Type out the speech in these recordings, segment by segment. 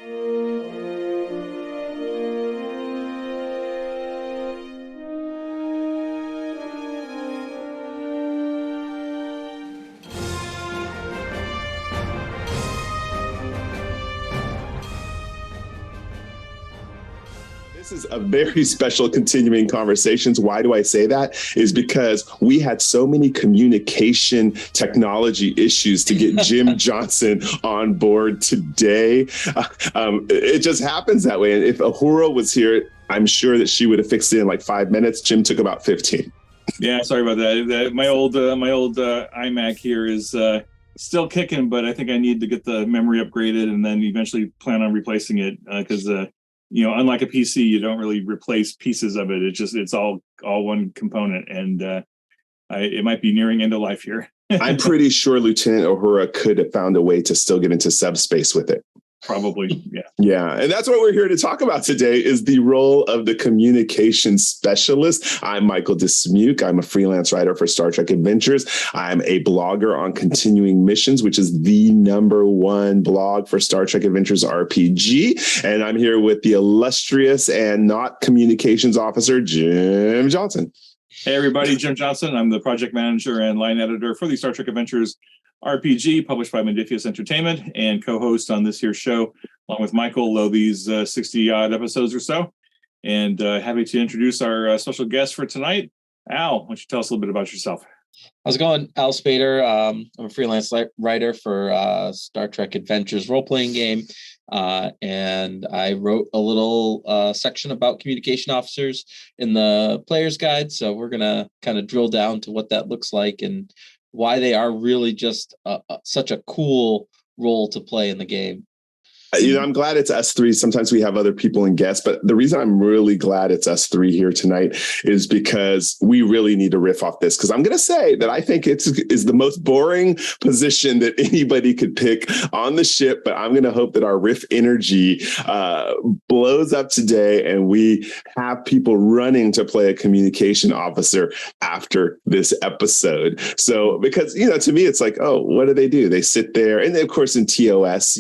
This is a very special continuing conversations. Why do I say that? Is because we had so many communication technology issues to get Jim Johnson on board today. It just happens that way. And if Ahura was here, I'm sure that she would have fixed it in like 5 minutes. Jim took about 15. Yeah, sorry about that. My old iMac here is still kicking, but I think I need to get the memory upgraded and then eventually plan on replacing it because unlike a PC, you don't really replace pieces of it. It's all one component, and it might be nearing end of life here. I'm pretty sure Lieutenant Uhura could have found a way to still get into subspace with it. Probably, yeah. Yeah, and that's what we're here to talk about today is the role of the communication specialist. I'm Michael Dismuke. I'm a freelance writer for Star Trek Adventures. I'm a blogger on Continuing Missions, which is the #1 blog for Star Trek Adventures RPG. And I'm here with the illustrious and not communications officer, Jim Johnson. Hey, everybody, Jim Johnson. I'm the project manager and line editor for the Star Trek Adventures RPG, published by Modiphius Entertainment, and co-host on this here show, along with Michael, these 60-odd episodes or so. And happy to introduce our special guest for tonight. Al, why don't you tell us a little bit about yourself? How's it going? Al Spader. I'm a freelance writer for Star Trek Adventures role-playing game. And I wrote a little section about communication officers in the player's guide. So we're going to kind of drill down to what that looks like and why they are really just such a cool role to play in the game. I'm glad it's us three. Sometimes we have other people and guests, but the reason I'm really glad it's us three here tonight is because we really need to riff off this. Because I'm going to say that I think it's the most boring position that anybody could pick on the ship. But I'm going to hope that our riff energy blows up today and we have people running to play a communication officer after this episode. So because, to me, it's like, oh, what do? They sit there. And of course, in TOS,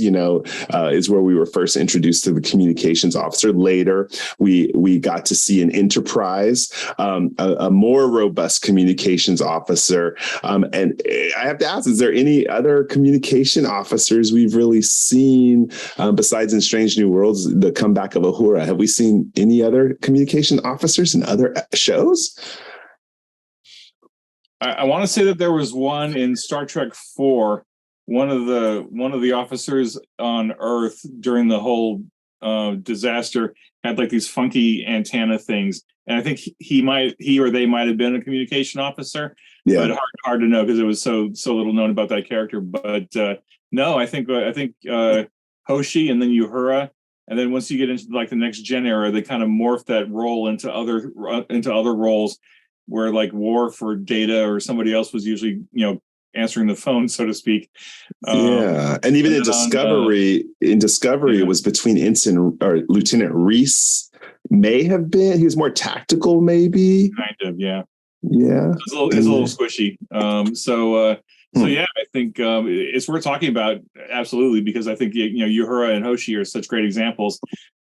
is where we were first introduced to the communications officer. Later, we got to see an Enterprise, a more robust communications officer. And I have to ask, is there any other communication officers we've really seen besides in Strange New Worlds, the comeback of Uhura? Have we seen any other communication officers in other shows? I want to say that there was one in Star Trek 4. One of the officers on Earth during the whole disaster had like these funky antenna things, and I think he or they might have been a communication officer. Yeah, but hard to know because it was so little known about that character. But no, I think Hoshi and then Uhura, and then once you get into like the next gen era, they kind of morph that role into other roles where like Worf or Data or somebody else was usually answering the phone, so to speak. Yeah, and even in Discovery, it was between Ensign or Lieutenant Reese. May have been he was more tactical, maybe. Kind of, yeah. Yeah, it's a little squishy. So yeah, I think it's worth talking about, absolutely, because I think Uhura and Hoshi are such great examples.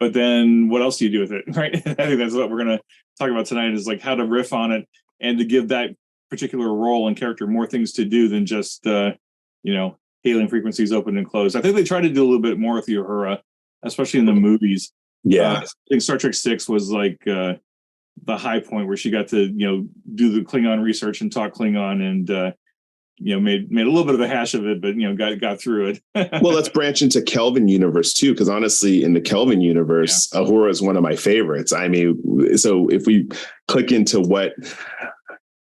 But then, what else do you do with it, right? I think that's what we're going to talk about tonight, is like how to riff on it and to give that particular role and character more things to do than just hailing frequencies open and closed. I think they tried to do a little bit more with Uhura, especially in the movies. Yeah, I think Star Trek 6 was like the high point where she got to do the Klingon research and talk Klingon and made a little bit of a hash of it, but got through it. Well, let's branch into Kelvin universe too, because honestly, in the Kelvin universe, Uhura is one of my favorites. I mean, so if we click into what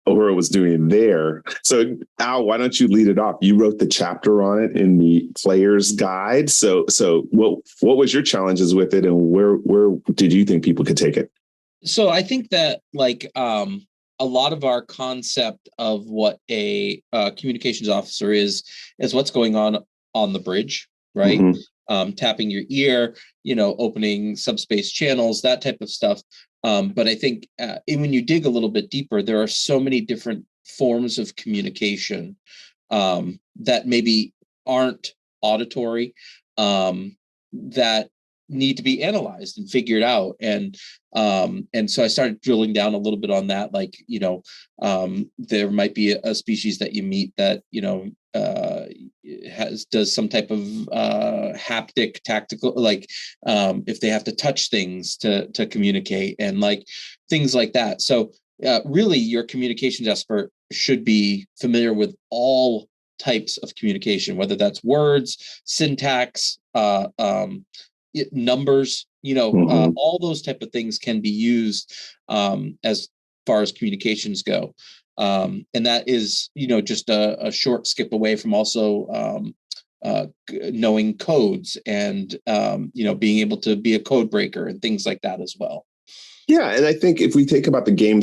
Uhura was doing there. So Al, why don't you lead it off? You wrote the chapter on it in the player's guide. So what was your challenges with it, and where did you think people could take it? So I think that a lot of our concept of what a communications officer is what's going on the bridge, right? Mm-hmm. Tapping your ear, opening subspace channels, that type of stuff. But I think when you dig a little bit deeper, there are so many different forms of communication that maybe aren't auditory, that need to be analyzed and figured out. And so I started drilling down a little bit on that. Like, there might be a species that you meet that, does some type of haptic tactical, like if they have to touch things to communicate, and like things like that. So really, your communications expert should be familiar with all types of communication, whether that's words, syntax, numbers, all those type of things can be used as far as communications go. And that is, just a short skip away from also knowing codes and, being able to be a code breaker and things like that as well. Yeah, and I think if we think about the game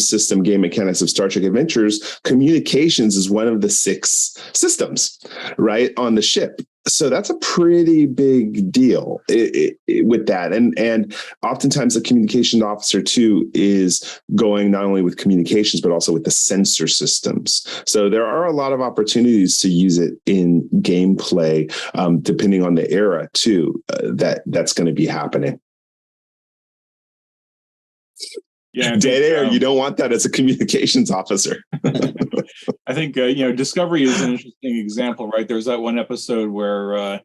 mechanics of Star Trek Adventures, communications is one of the 6 systems, right, on the ship. So that's a pretty big deal with that. And oftentimes the communication officer, too, is going not only with communications, but also with the sensor systems. So there are a lot of opportunities to use it in gameplay, depending on the era, too, that's going to be happening. Yeah, dead air. You don't want that as a communications officer. I think Discovery is an interesting example, right? There's that one episode where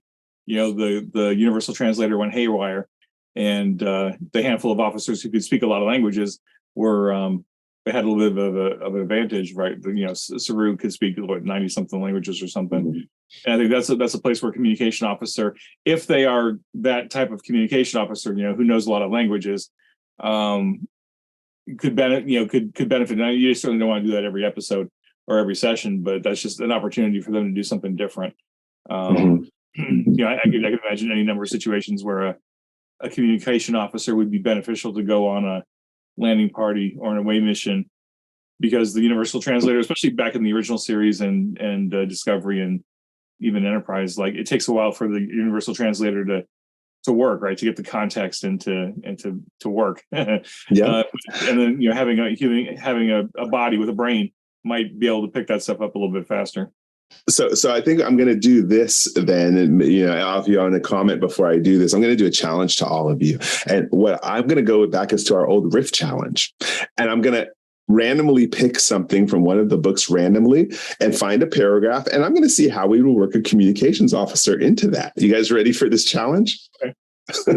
the universal translator went haywire, and the handful of officers who could speak a lot of languages were they had a little bit of an advantage, right? Saru could speak 90 something languages or something. Mm-hmm. And I think that's a place where communication officer, if they are that type of communication officer, who knows a lot of languages, could benefit. Now, you certainly don't want to do that every episode or every session, but that's just an opportunity for them to do something different. I could imagine any number of situations where a communication officer would be beneficial to go on a landing party or an away mission, because the universal translator, especially back in the original series and Discovery and even Enterprise, like it takes a while for the universal translator to work, right, to get the context and to work. Yeah. And then having a body with a brain might be able to pick that stuff up a little bit faster. So I think I'm going to do this then, and if you want to comment before I do this, I'm going to do a challenge to all of you. And what I'm going to go back is to our old riff challenge, and I'm going to randomly pick something from one of the books randomly and find a paragraph, and I'm going to see how we will work a communications officer into that. You guys ready for this challenge? Okay.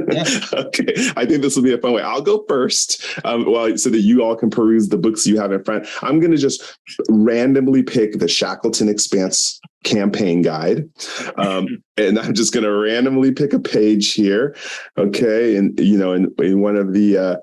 Yeah. Okay, I think this will be a fun way. I'll go first, so that you all can peruse the books you have in front. I'm going to just randomly pick the Shackleton Expanse campaign guide, and I'm just going to randomly pick a page here. Okay, and in one of the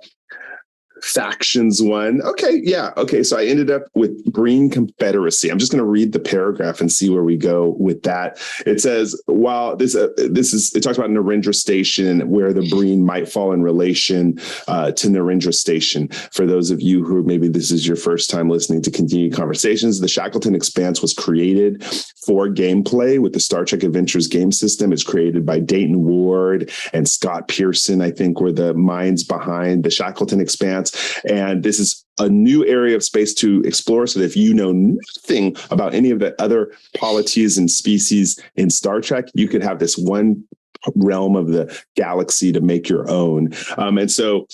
factions one. Okay, yeah. Okay, so I ended up with Breen Confederacy. I'm just going to read the paragraph and see where we go with that. It says, while it talks about Narendra Station, where the Breen might fall in relation to Narendra Station. For those of you who maybe this is your first time listening to Continued Conversations, the Shackleton Expanse was created for gameplay with the Star Trek Adventures game system. It's created by Dayton Ward and Scott Pearson, I think, were the minds behind the Shackleton Expanse. And this is a new area of space to explore, so that if you know nothing about any of the other polities and species in Star Trek, you could have this one realm of the galaxy to make your own. And so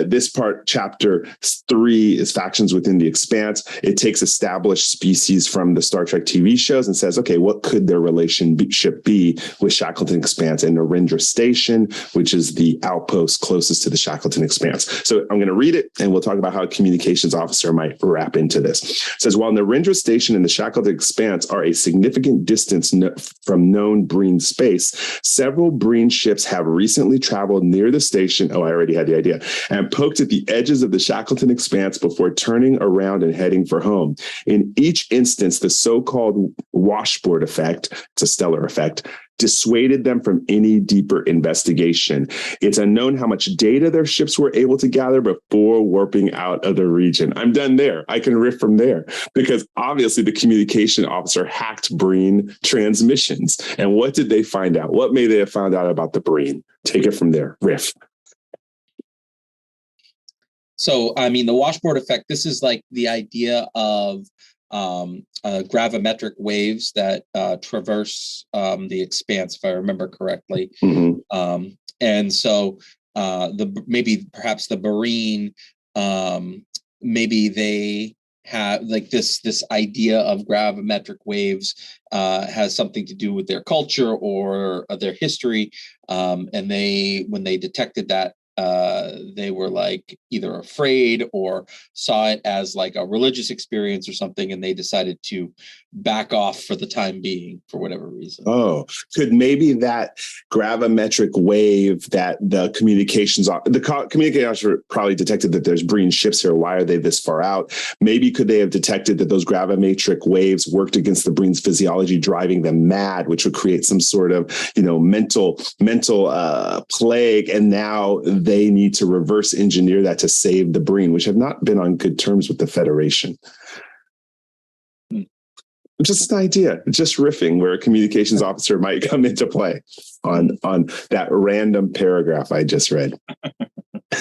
this part, chapter 3, is factions within the expanse. It takes established species from the Star Trek TV shows and says, okay, what could their relationship be with Shackleton Expanse and Narendra Station, which is the outpost closest to the Shackleton Expanse. So I'm going to read it, and we'll talk about how a communications officer might wrap into this. It says, while Narendra Station and the Shackleton Expanse are a significant distance from known Breen space, several Breen ships have recently traveled near the station. Oh, I already had the idea. And poked at the edges of the Shackleton Expanse before turning around and heading for home. In each instance, the so-called washboard effect, it's a stellar effect, dissuaded them from any deeper investigation. It's unknown how much data their ships were able to gather before warping out of the region. I'm done there. I can riff from there, because obviously the communication officer hacked Breen transmissions. And what did they find out? What may they have found out about the Breen? Take it from there. Riff. So, I mean, the washboard effect, this is like the idea of gravimetric waves that traverse the expanse, if I remember correctly. And so perhaps the Marine, maybe they have like this idea of gravimetric waves has something to do with their culture or their history. And when they detected that, they were like either afraid or saw it as like a religious experience or something, and they decided to back off for the time being for whatever reason. Oh, could maybe that gravimetric wave that the communications officer probably detected that there's Breen ships here. Why are they this far out? Maybe could they have detected that those gravimetric waves worked against the Breen's physiology, driving them mad, which would create some sort of, mental plague. And now they need to reverse engineer that to save the Breen, which have not been on good terms with the Federation. Just an idea, just riffing where a communications officer might come into play on that random paragraph I just read.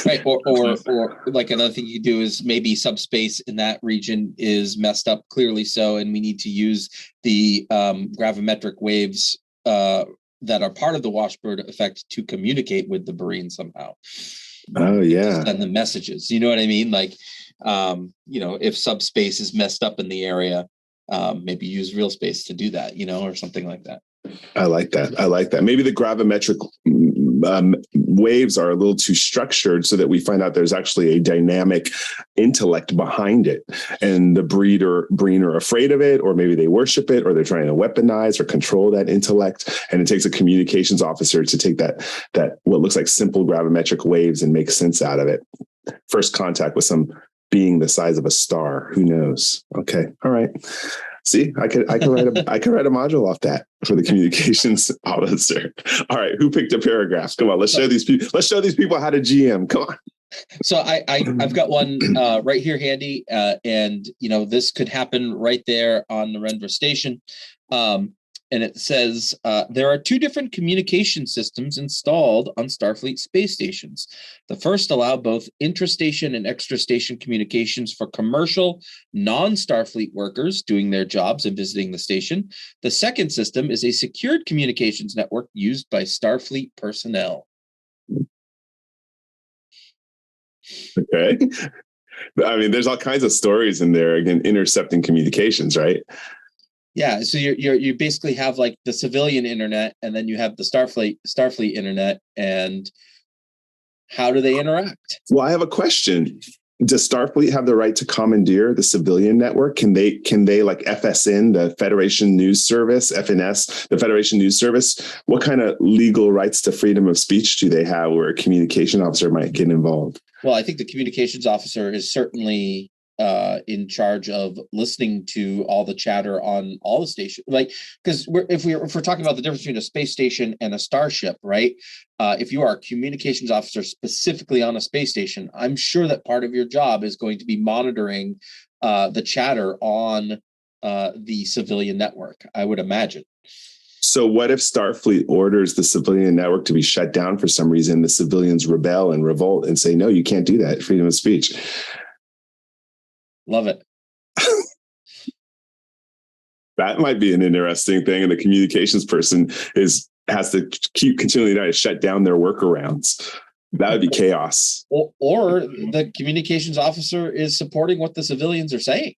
Right, or like another thing you do is maybe subspace in that region is messed up, clearly so, and we need to use the gravimetric waves that are part of the washboard effect to communicate with the Marine somehow. Oh yeah, send the messages. You know what I mean? Like, if subspace is messed up in the area, maybe use real space to do that, or something like that. I like that. Maybe the gravimetric waves are a little too structured so that we find out there's actually a dynamic intellect behind it. And the Breen are afraid of it, or maybe they worship it, or they're trying to weaponize or control that intellect. And it takes a communications officer to take that what looks like simple gravimetric waves and make sense out of it. First contact with some being the size of a star. Who knows? Okay. All right. See, I could write a module off that for the communications officer. All right, who picked a paragraph? Come on, let's show these people how to GM. Come on. So I've got one right here handy, and this could happen right there on the Renver station. And it says there are two different communication systems installed on Starfleet space stations. The first allow both intrastation and extrastation communications for commercial, non-Starfleet workers doing their jobs and visiting the station. The second system is a secured communications network used by Starfleet personnel. Okay. I mean, there's all kinds of stories in there, again, intercepting communications, right? Yeah, so you basically have like the civilian internet, and then you have the Starfleet internet, and how do they interact? Well, I have a question. Does Starfleet have the right to commandeer the civilian network? Can they like FSN, the Federation News Service, FNS, the Federation News Service? What kind of legal rights to freedom of speech do they have where a communication officer might get involved? Well, I think the communications officer is certainly in charge of listening to all the chatter on all the stations, like, because if we're talking about the difference between a space station and a starship, right? If you are a communications officer specifically on a space station, I'm sure that part of your job is going to be monitoring the chatter on the civilian network, I would imagine. So what if Starfleet orders the civilian network to be shut down for some reason? The civilians rebel and revolt and say, no, you can't do that. Freedom of speech. Love it. That might be an interesting thing. And the communications person has to keep continually trying to shut down their workarounds. That would be chaos. Or the communications officer is supporting what the civilians are saying.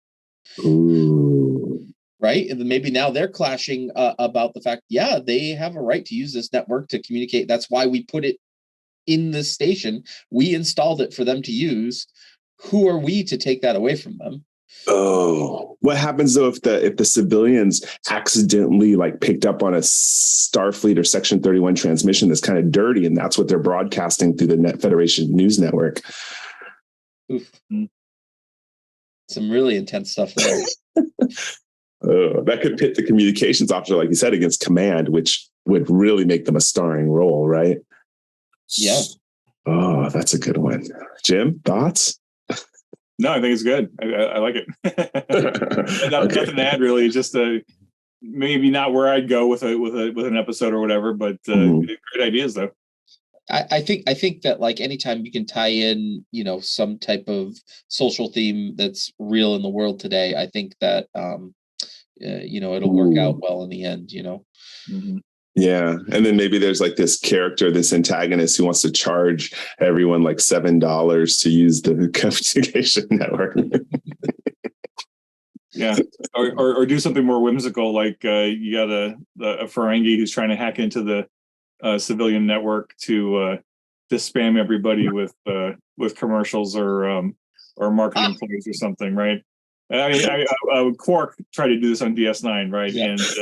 Ooh. Right? And then maybe now they're clashing about the fact, yeah, they have a right to use this network to communicate. That's why we put it in this station. We installed it for them to use. Who are we to take that away from them? Oh, what happens though if the civilians accidentally like picked up on a Starfleet or Section 31 transmission that's kind of dirty, and that's what they're broadcasting through the Federation News Network? Oof. Some really intense stuff there. That could pit the communications officer, like you said, against command, which would really make them a starring role, right? Yeah. Oh, that's a good one. Jim, thoughts? No, I think it's good. I like it. Nothing to add, really. Just maybe not where I'd go with an episode or whatever, but great ideas though. I think that like anytime you can tie in, some type of social theme that's real in the world today, I think that it'll work out well in the end. Mm-hmm. Yeah. And then maybe there's like this character, this antagonist who wants to charge everyone like $7 to use the communication network. Yeah. Or do something more whimsical, like you got a Ferengi who's trying to hack into the civilian network to spam everybody with commercials or marketing plays or something, right? I mean, Quark tried to do this on DS9, right? Yeah. And just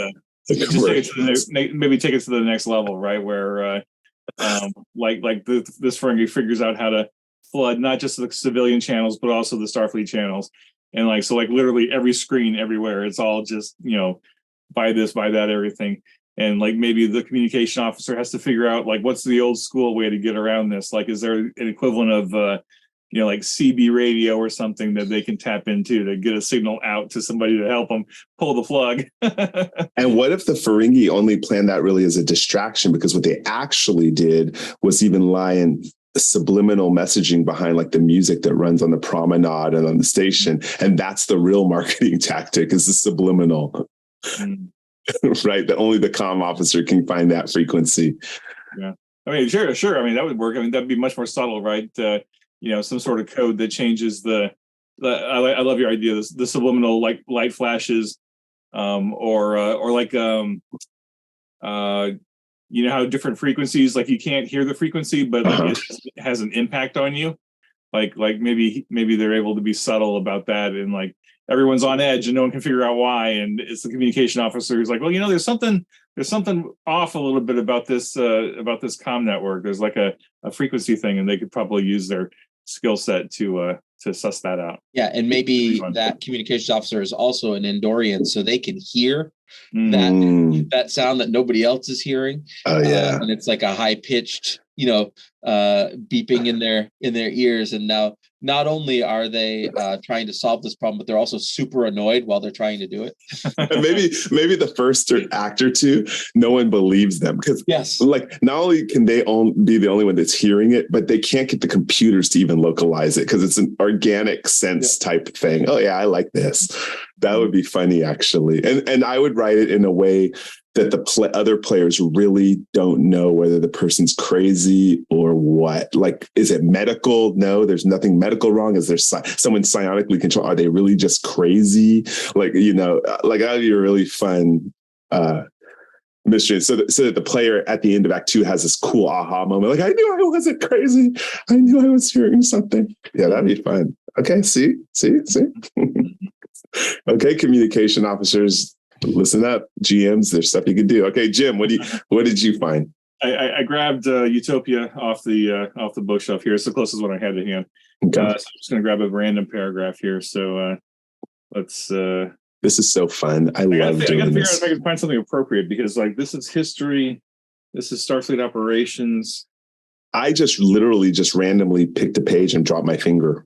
take it to the next level, right? Where this Ferengi figures out how to flood not just the civilian channels but also the Starfleet channels, and literally every screen everywhere, it's all just buy this, buy that, everything. And maybe the communication officer has to figure out what's the old school way to get around this. Is there an equivalent of CB radio or something that they can tap into to get a signal out to somebody to help them pull the plug? And what if the Ferengi only planned that really as a distraction? Because what they actually did was even lie in subliminal messaging behind the music that runs on the promenade and on the station. And that's the real marketing tactic, is the subliminal. Right? That only the comm officer can find that frequency. Yeah. I mean, sure. I mean, that would work. I mean, that'd be much more subtle, right? Some sort of code that changes I love your idea, the subliminal light flashes, how different frequencies, you can't hear the frequency, but it has an impact on you. Maybe they're able to be subtle about that, and everyone's on edge and no one can figure out why. And it's the communication officer who's like, well, there's something off a little bit about this comm network. There's a frequency thing, and they could probably use their skill set to suss that out. Yeah, and maybe that communications officer is also an Andorian, so they can hear that sound that nobody else is hearing. Oh yeah, and it's like a high pitched, beeping in their ears. And now, not only are they trying to solve this problem, but they're also super annoyed while they're trying to do it. And maybe the first act or two, no one believes them, because not only can they be the only one that's hearing it, but they can't get the computers to even localize it because it's an organic sense type thing. Oh yeah, I like this. That would be funny, actually. And I would write it in a way that the other players really don't know whether the person's crazy or what. Is it medical? No, there's nothing medical wrong. Is there someone psionically controlled? Are they really just crazy? That would be a really fun mystery. So that the player at the end of Act 2 has this cool aha moment. I knew I wasn't crazy. I knew I was hearing something. Yeah, that'd be fun. Okay, see? Okay, communication officers, listen up. GMs, there's stuff you can do. Okay, Jim, what did you find? I grabbed Utopia off the bookshelf here. It's the closest one I had to hand. Okay. So I'm just going to grab a random paragraph here. So let's. This is so fun. I love doing this. I got to figure out if I can find something appropriate, because this is history. This is Starfleet operations. I just literally randomly picked a page and dropped my finger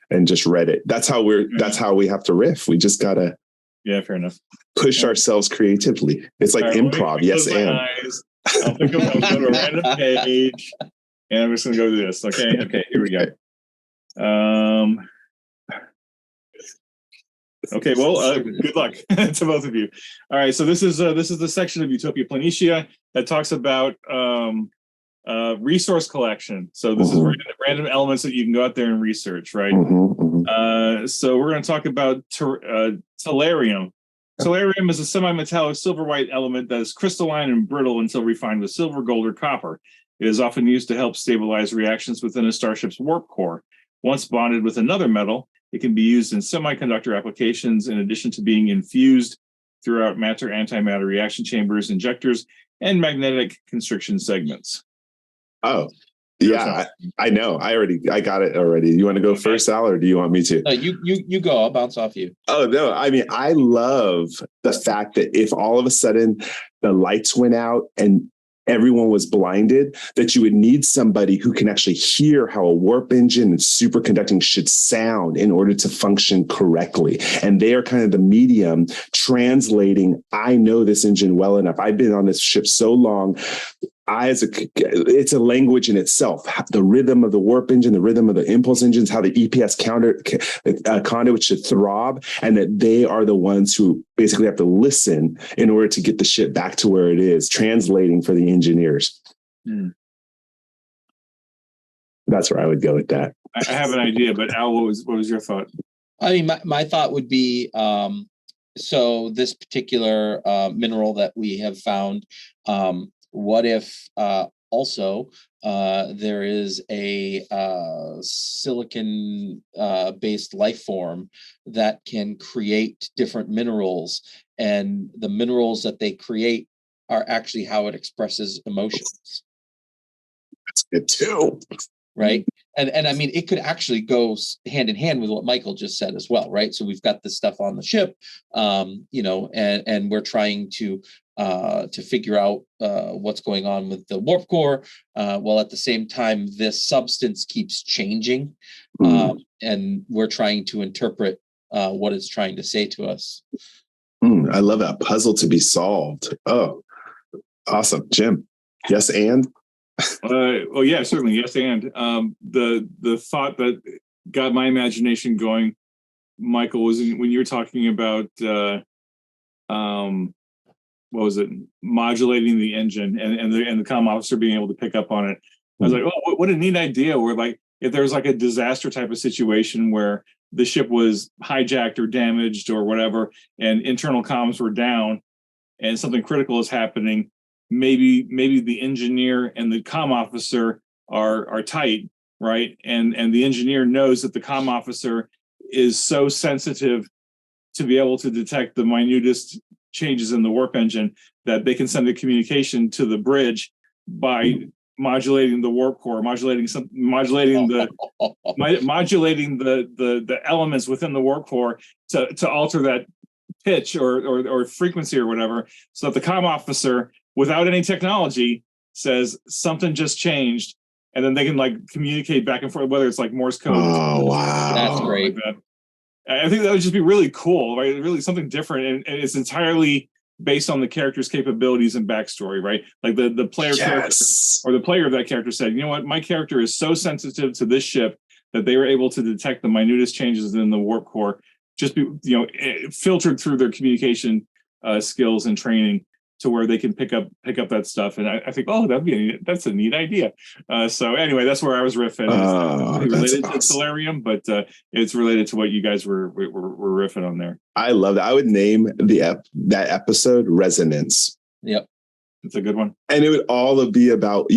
and just read it. That's how we have to riff. We just gotta. Yeah, fair enough. Push ourselves creatively. It's like improv. Yes, and. I'll go to a random page, and I'm just going to go to this. Okay, here we go. Okay, well, good luck to both of you. All right, so this is the section of Utopia Planitia that talks about resource collection. So this is random elements that you can go out there and research, right? So we're going to talk about tellurium. Tellurium is a semi-metallic silver-white element that is crystalline and brittle until refined with silver, gold, or copper. It is often used to help stabilize reactions within a starship's warp core. Once bonded with another metal, it can be used in semiconductor applications, in addition to being infused throughout matter-antimatter reaction chambers, injectors, and magnetic constriction segments. Oh, yeah, I know. I got it already. You want to go first, Al, or do you want me to? No, you go. I'll bounce off you. Oh, no. I mean, I love the fact that if all of a sudden the lights went out and everyone was blinded, that you would need somebody who can actually hear how a warp engine and superconducting should sound in order to function correctly. And they are kind of the medium translating, I know this engine well enough. I've been on this ship so long. it's a language in itself. The rhythm of the warp engine, the rhythm of the impulse engines, how the EPS conduit should throb, and that they are the ones who basically have to listen in order to get the ship back to where it is, translating for the engineers. That's where I would go with that. I have an idea, but Al, what was your thought? I mean, my thought would be, so this particular mineral that we have found, what if also there is a silicon based life form that can create different minerals, and the minerals that they create are actually how it expresses emotions. That's good too. Right. And I mean, it could actually go hand in hand with what Michael just said as well. Right. So we've got this stuff on the ship, and we're trying to figure out what's going on with the warp core, while at the same time, this substance keeps changing, and we're trying to interpret what it's trying to say to us. I love that puzzle to be solved. Oh, awesome. Jim. Yes. And Well, yeah, certainly. Yes. And the thought that got my imagination going, Michael, was when you were talking about, what was it? Modulating the engine and the comm officer being able to pick up on it. I was like, oh, what a neat idea. Where like, if there's like a disaster type of situation where the ship was hijacked or damaged or whatever, and internal comms were down and something critical is happening, maybe the engineer and the comm officer are tight, right? And the engineer knows that the comm officer is so sensitive to be able to detect the minutest changes in the warp engine that they can send a communication to the bridge by modulating the warp core, modulating the elements within the warp core to alter that pitch or frequency or whatever, so that the comm officer, without any technology, says something just changed, and then they can like communicate back and forth, whether it's like Morse code. Oh, wow. That's great. Like that. I think that would just be really cool, right? Really something different, and it's entirely based on the character's capabilities and backstory, right? Like the player character or the player of that character said, you know what, my character is so sensitive to this ship that they were able to detect the minutest changes in the warp core, just be, filtered through their communication skills and training, to where they can pick up that stuff. And I think, oh, that's a neat idea. So anyway, that's where I was riffing. It's related to Solarium, but it's related to what you guys were riffing on there. I love that. I would name that episode Resonance. Yep. It's a good one. And it would all be about,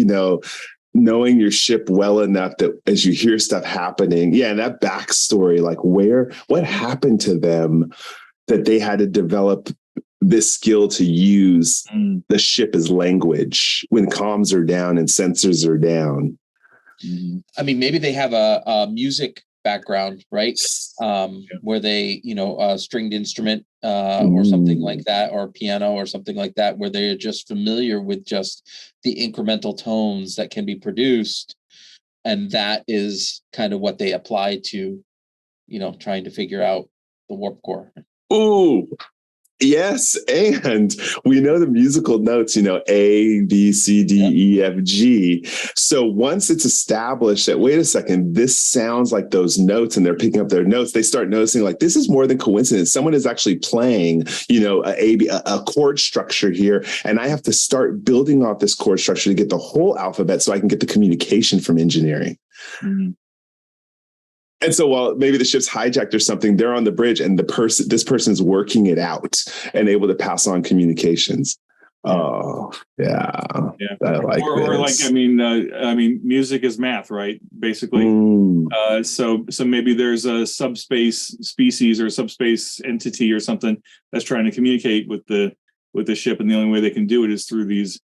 knowing your ship well enough that as you hear stuff happening, and that backstory, like what happened to them that they had to develop this skill to use the ship as language when comms are down and sensors are down. I mean, maybe they have a music background, right? Where they, a stringed instrument or something like that, or piano or something like that, where they're just familiar with just the incremental tones that can be produced. And that is kind of what they apply to, trying to figure out the warp core. Ooh. Yes, and we know the musical notes, A, B, C, D, E, F, G. So once it's established that, wait a second, this sounds like those notes, and they're picking up their notes, they start noticing like, this is more than coincidence. Someone is actually playing, a chord structure here, and I have to start building off this chord structure to get the whole alphabet so I can get the communication from engineering. Mm-hmm. And so while maybe the ship's hijacked or something, they're on the bridge, and this person's working it out and able to pass on communications. Oh, yeah. I like this. I mean, music is math, right? Basically. So maybe there's a subspace species or subspace entity or something that's trying to communicate with the ship, and the only way they can do it is through these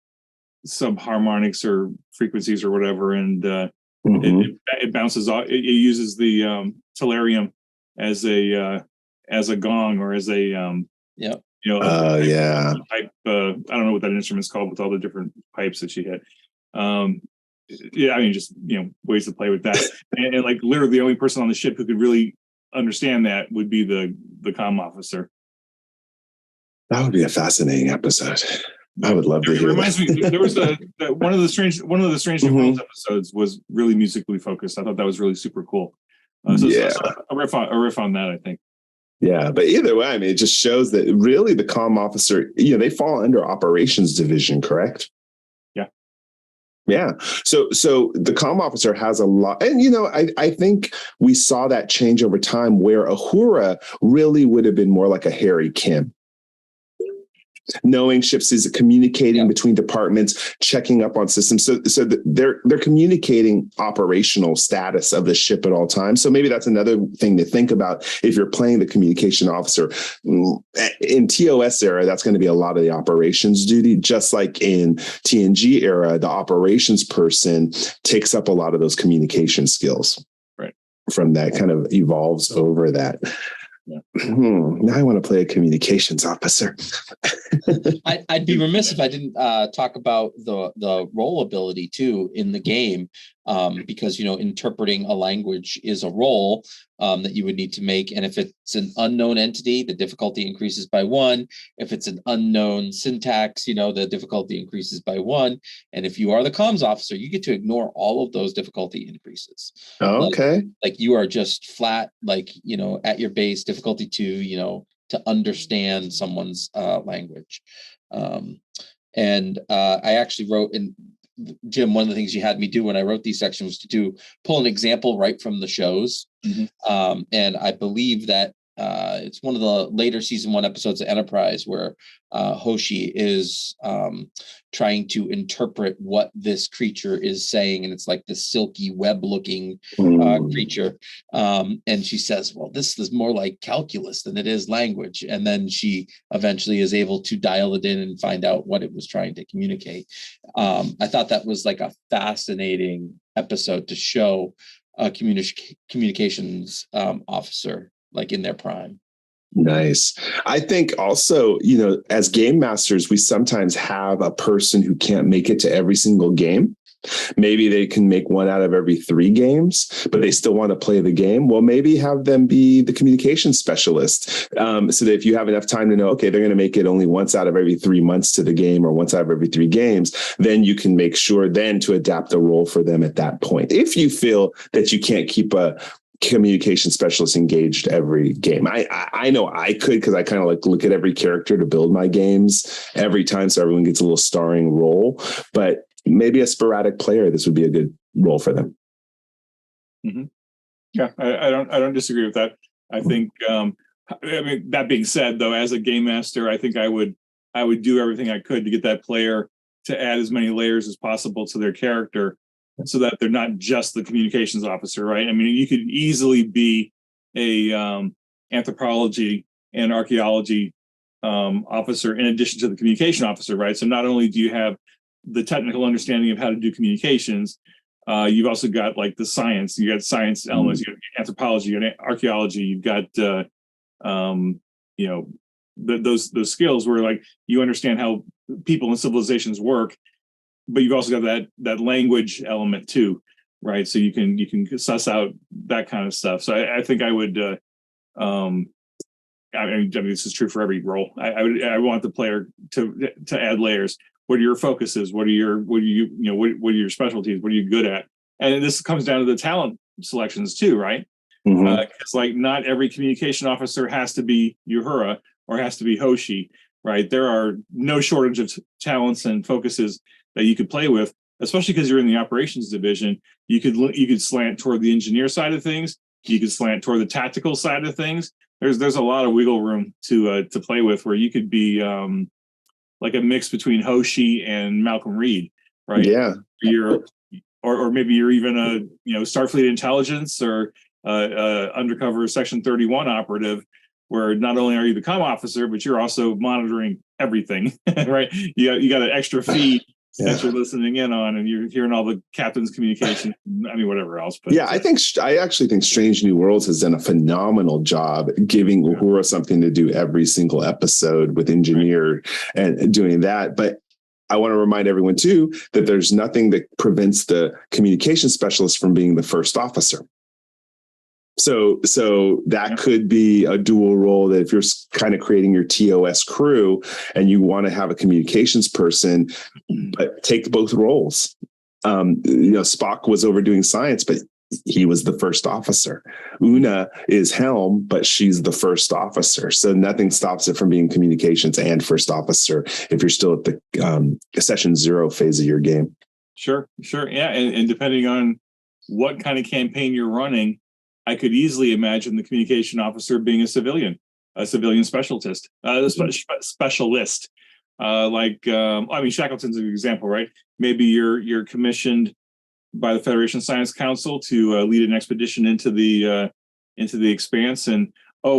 subharmonics or frequencies or whatever, and it bounces off. It uses the tellurium as a gong, or as a pipe. I don't know what that instrument's called, with all the different pipes that she had. Just ways to play with that. and like literally the only person on the ship who could really understand that would be the comm officer. That would be a fascinating episode. I would love to It hear reminds that. me. There was one of the Strange New Mhm. Worlds episodes was really musically focused. I thought that was really super cool. Yeah. So a riff on that, I think. Yeah, but either way, I mean, it just shows that really the comm officer, they fall under operations division, correct? Yeah. Yeah. So the comm officer has a lot. And, I think we saw that change over time where Uhura really would have been more like a Harry Kim. Knowing ships is communicating between departments, checking up on systems. So they're communicating operational status of the ship at all times. So maybe that's another thing to think about if you're playing the communication officer. In TOS era, that's going to be a lot of the operations duty, just like in TNG era, the operations person takes up a lot of those communication skills. Right. From that kind of evolves over that. Yeah. Now I want to play a communications officer. I'd be remiss if I didn't talk about the role ability too in the game, because interpreting a language is a role that you would need to make, and if it's an unknown entity, the difficulty increases by 1. If it's an unknown syntax, the difficulty increases by 1. And if you are the comms officer, you get to ignore all of those difficulty increases. Okay. Like you are just flat, at your base difficulty 2, to understand someone's language. And I actually wrote in Jim, one of the things you had me do when I wrote these sections was to pull an example right from the shows. Mm-hmm. And I believe that it's one of the later season 1 episodes of Enterprise where Hoshi is trying to interpret what this creature is saying, and it's like this silky web-looking creature. And she says, "Well, this is more like calculus than it is language." And then she eventually is able to dial it in and find out what it was trying to communicate. I thought that was like a fascinating episode to show a communications officer like in their prime. Nice. I think also, as game masters, we sometimes have a person who can't make it to every single game. Maybe they can make 1 out of every 3 games, but they still want to play the game. Well, maybe have them be the communication specialist, so that if you have enough time to know, okay, they're going to make it only once out of every 3 months to the game or once out of every 3 games, then you can make sure then to adapt a role for them at that point. If you feel that you can't keep a communication specialist engaged every game. I know I could, because I kind of like look at every character to build my games every time, so everyone gets a little starring role. But maybe a sporadic player, this would be a good role for them. Mm-hmm. Yeah, I don't disagree with that. I think that being said, though, as a game master, I think I would do everything I could to get that player to add as many layers as possible to their character, so that they're not just the communications officer, right? I mean, you could easily be a anthropology and archaeology officer in addition to the communication officer, right? So not only do you have the technical understanding of how to do communications, you've also got like the science. You got science elements. You got anthropology. You got archaeology. You've got those skills where like you understand how people and civilizations work. But you've also got that language element too, right? So you can suss out that kind of stuff. So I think I would. I mean, this is true for every role. I want the player to add layers. What are your focuses? What are your specialties? What are you good at? And this comes down to the talent selections too, right? Mm-hmm. It's like not every communication officer has to be Uhura or has to be Hoshi, right? There are no shortage of talents and focuses that you could play with, especially because you're in the operations division. You could slant toward the engineer side of things. You could slant toward the tactical side of things. There's a lot of wiggle room to play with, where you could be like a mix between Hoshi and Malcolm Reed, right? Yeah. Or maybe you're even a Starfleet intelligence or undercover Section 31 operative, where not only are you the comm officer, but you're also monitoring everything, right? You got an extra feed that you're listening in on, and you're hearing all the captain's communication. I mean, whatever else. But yeah, I actually think Strange New Worlds has done a phenomenal job giving Uhura something to do every single episode with engineer and doing that. But I want to remind everyone too that there's nothing that prevents the communication specialist from being the first officer. So that could be a dual role, that if you're kind of creating your TOS crew and you want to have a communications person, but take both roles. Spock was overdoing science, but he was the first officer. Una is helm, but she's the first officer. So nothing stops it from being communications and first officer if you're still at the session 0 phase of your game. Sure. Yeah. And depending on what kind of campaign you're running, I could easily imagine the communication officer being a civilian specialist. Specialist. Shackleton's an example, right? Maybe you're commissioned by the Federation Science Council to lead an expedition into the Expanse, and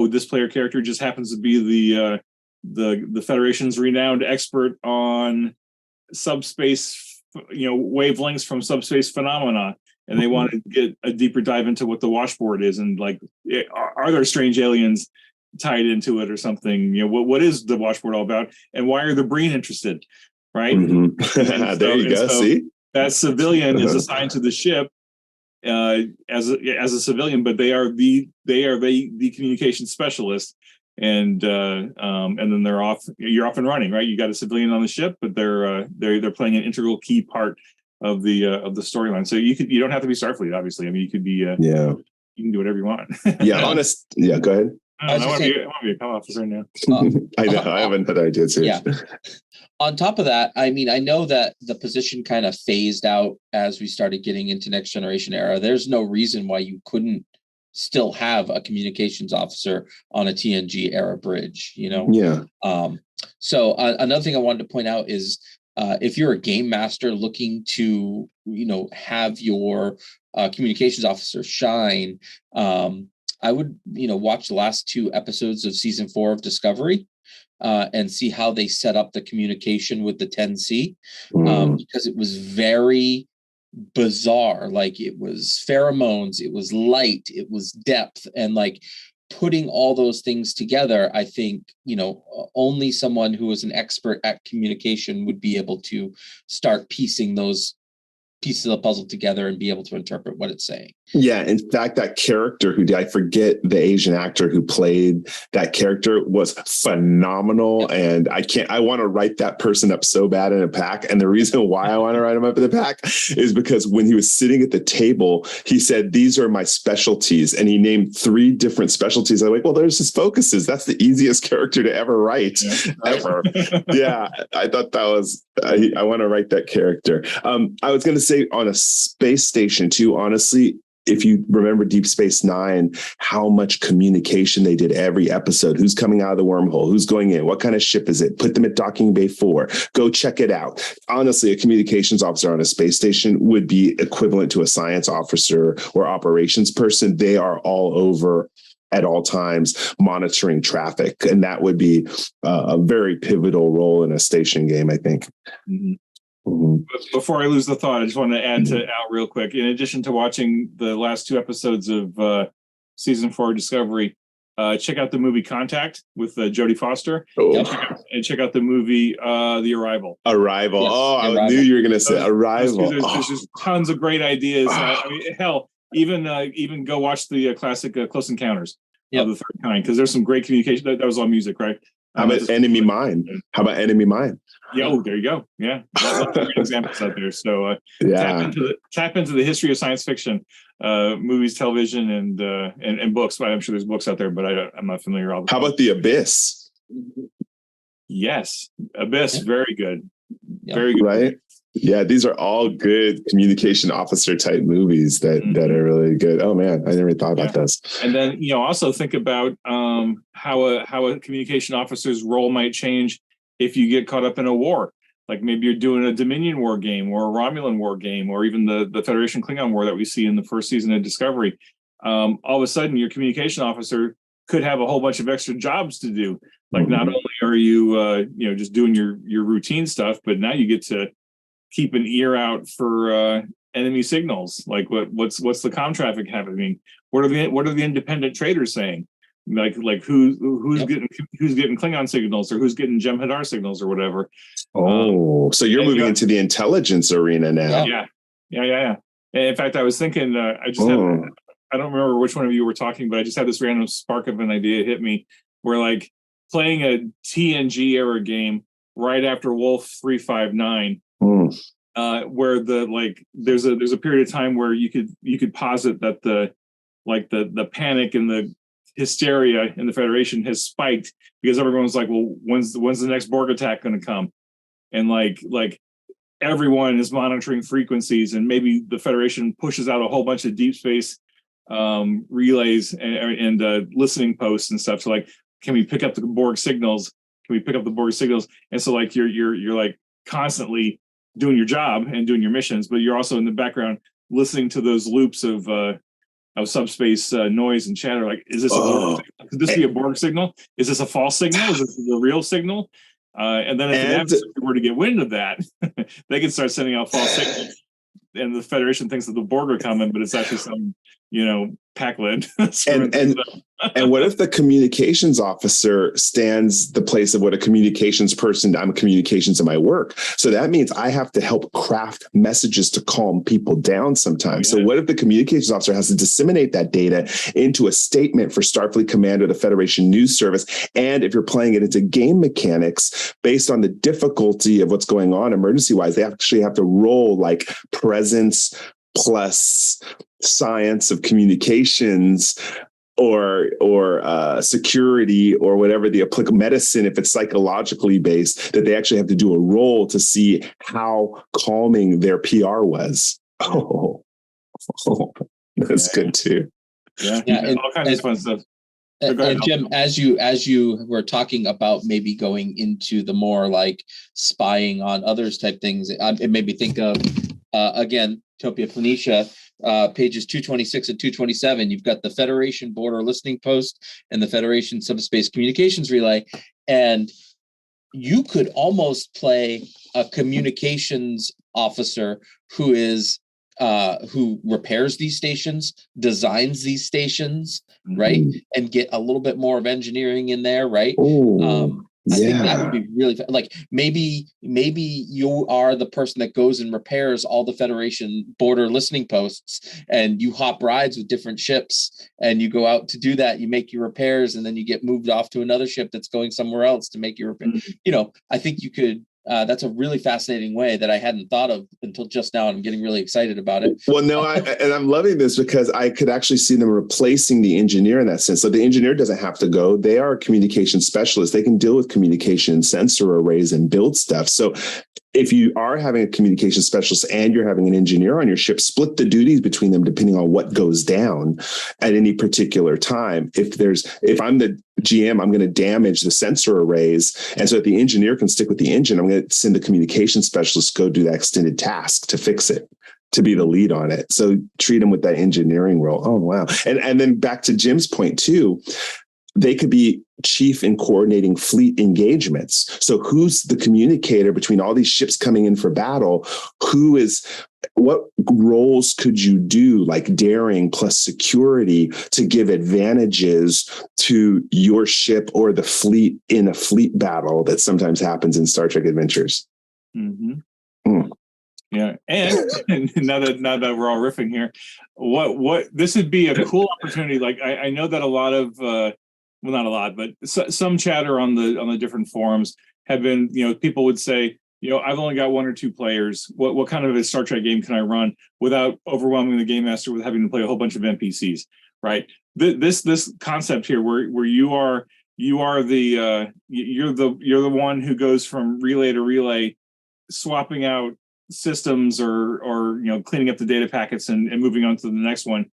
this player character just happens to be the Federation's renowned expert on subspace, wavelengths from subspace phenomena, and they want to get a deeper dive into what the washboard is, and are there strange aliens tied into it or something? What is the washboard all about, and why are the Breen interested? Right. There you go. See, that civilian is assigned to the ship as a civilian, but they are the communication specialist, and then they're off. You're off and running, right? You got a civilian on the ship, but they're playing an integral key part of the storyline. So you don't have to be Starfleet, obviously. I mean, you could be you can do whatever you want. Go ahead. I want to be a co-officer now. I know. I haven't had ideas here. Yeah. On top of that, I mean, I know that the position kind of phased out as we started getting into Next Generation era. There's no reason why you couldn't still have a communications officer on a TNG era bridge, Yeah. So another thing I wanted to point out is if you're a game master looking to, have your communications officer shine, I would, watch the last 2 episodes of season 4 of Discovery and see how they set up the communication with the 10C, because it was very bizarre. Like, it was pheromones, it was light, it was depth, and putting all those things together, I think, only someone who is an expert at communication would be able to start piecing those pieces of the puzzle together and be able to interpret what it's saying. Yeah. In fact, that character I forget the Asian actor who played that character, was phenomenal. Yeah. And I want to write that person up so bad in a pack. And the reason why I want to write him up in the pack is because when he was sitting at the table, he said, "These are my specialties." And he named 3 different specialties. I'm like, well, there's his focuses. That's the easiest character to ever write, ever. Yeah. I thought that was, I want to write that character. I was going to say, on a space station too, honestly, if you remember Deep Space Nine, how much communication they did every episode. Who's coming out of the wormhole? Who's going in? What kind of ship is it? Put them at Docking Bay 4. Go check it out. Honestly, a communications officer on a space station would be equivalent to a science officer or operations person. They are all over at all times monitoring traffic. And that would be a very pivotal role in a station game, I think. Mm-hmm. Mm-hmm. Before I lose the thought, I just want to add to Al real quick. In addition to watching the last 2 episodes of season 4 Discovery, check out the movie Contact with Jodie Foster. And check out the movie The Arrival. Yes, I knew you were going to say Arrival. There's just tons of great ideas. Hell, even go watch the classic Close Encounters of the Third Kind, because there's some great communication. That was all music, right? How about Enemy Mine? Yeah, there you go. Yeah, lots of great examples out there. So tap into the history of science fiction, movies, television, and books. I'm sure there's books out there, but I'm not familiar. How about The Abyss? Yes, Abyss, very good, very good, right? Yeah, these are all good communication officer type movies that are really good. Oh man, I never thought about this. And then also think about how a communication officer's role might change if you get caught up in a war. Like maybe you're doing a Dominion War game or a Romulan War game, or even the Federation Klingon War that we see in the first season of Discovery. All of a sudden, your communication officer could have a whole bunch of extra jobs to do. Like not only are you just doing your routine stuff, but now you get to keep an ear out for enemy signals. Like what's the comm traffic happening? What are the independent traders saying? Like who's getting Klingon signals, or who's getting Jem'Hadar signals or whatever. So you're moving into the intelligence arena now. Yeah. And in fact, I was thinking, I I don't remember which one of you were talking, but I just had this random spark of an idea hit me, where like playing a TNG era game right after Wolf 359, where there's a period of time where you could posit that the panic and the hysteria in the Federation has spiked because everyone's like, well, when's the next Borg attack going to come? And like everyone is monitoring frequencies, and maybe the Federation pushes out a whole bunch of deep space relays and listening posts and stuff. So like, can we pick up the Borg signals? Can we pick up the Borg signals? And so like you're like constantly doing your job and doing your missions, but you're also in the background listening to those loops of subspace noise and chatter. Like, is this a Borg signal? Could this be a Borg signal? Is this a false signal? Is this the real signal? And then if the adversary were to get wind of that, they can start sending out false signals. And the Federation thinks that the Borg are coming, but it's actually some, Pac-Led. And what if the communications officer stands the place of what a communications person? I'm a communications in my work. So that means I have to help craft messages to calm people down sometimes. So what if the communications officer has to disseminate that data into a statement for Starfleet Command or the Federation News Service? And if you're playing it into game mechanics based on the difficulty of what's going on emergency-wise, they actually have to roll like presence plus science of communications or security or whatever the applicable medicine, if it's psychologically based, that they actually have to do a roll to see how calming their PR was. That's good too. And all kinds of fun stuff. And Jim, as you were talking about maybe going into the more like spying on others type things, it made me think of again, Topia Planitia, pages 226 and 227. You've got the Federation Border Listening Post and the Federation Subspace Communications Relay, and you could almost play a communications officer who is who repairs these stations, designs these stations, right, and get a little bit more of engineering in there, right? I think that would be really like maybe you are the person that goes and repairs all the Federation border listening posts, and you hop rides with different ships, and you go out to do that. You make your repairs, and then you get moved off to another ship that's going somewhere else to make your repair. I think you could. That's a really fascinating way that I hadn't thought of until just now. And I'm getting really excited about it. Well, no, and I'm loving this because I could actually see them replacing the engineer in that sense. So the engineer doesn't have to go. They are a communication specialist. They can deal with communication sensor arrays and build stuff. So if you are having a communication specialist and you're having an engineer on your ship, split the duties between them depending on what goes down at any particular time. If I'm the GM, I'm going to damage the sensor arrays. And so if the engineer can stick with the engine, I'm going to send the communication specialist go do that extended task to fix it, to be the lead on it. So treat them with that engineering role. Oh, wow. And then back to Jim's point too, they could be chief in coordinating fleet engagements. So who's the communicator between all these ships coming in for battle? What roles could you do, like daring plus security, to give advantages to your ship or the fleet in a fleet battle that sometimes happens in Star Trek Adventures? Yeah, and now that we're all riffing here, what this would be a cool opportunity. Like I know that a lot of well, not a lot, but some chatter on the different forums have been, people would say, I've only got one or two players. What kind of a Star Trek game can I run without overwhelming the game master with having to play a whole bunch of NPCs, right? This concept here, where you're the one who goes from relay to relay, swapping out systems or cleaning up the data packets and moving on to the next one.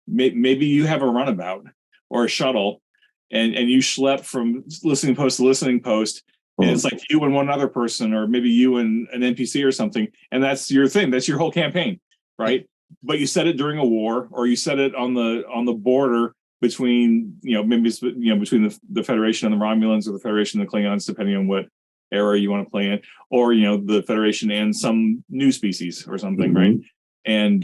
Maybe you have a runabout or a shuttle, and you schlep from listening post to listening post, and it's like you and one other person, or maybe you and an NPC or something, and that's your thing. That's your whole campaign, right? But you set it during a war, or you set it on the border between between the Federation and the Romulans, or the Federation and the Klingons, depending on what era you want to play in, or the Federation and some new species or something, right? And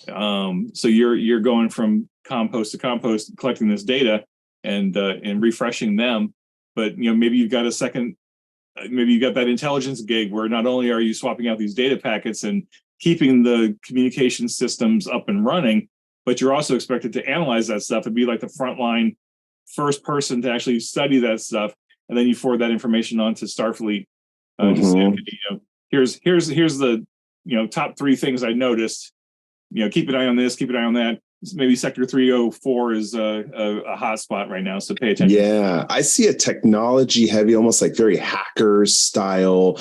so you're going from compost to compost, collecting this data and refreshing them. But maybe you've got maybe you got that intelligence gig where not only are you swapping out these data packets and keeping the communication systems up and running, but you're also expected to analyze that stuff and be like the frontline first person to actually study that stuff, and then you forward that information on to Starfleet. To say, here's the top 3 things I noticed. Keep an eye on this, keep an eye on that. Maybe Sector 304 is a hot spot right now, so pay attention. Yeah, I see a technology heavy, almost like very hacker style,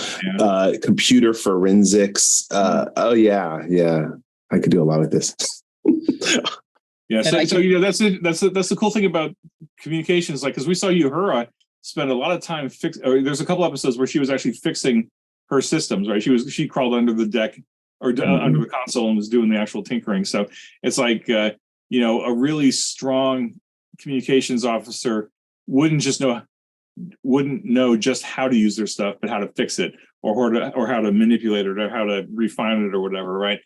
computer forensics. Oh yeah, I could do a lot with this. Yeah, so that's the cool thing about communications, like because we saw Uhura spend a lot of time there's a couple episodes where she was actually fixing her systems, right? She crawled under the deck or under the console and was doing the actual tinkering. So it's like a really strong communications officer wouldn't know just how to use their stuff, but how to fix it or how to manipulate it or how to refine it or whatever, right?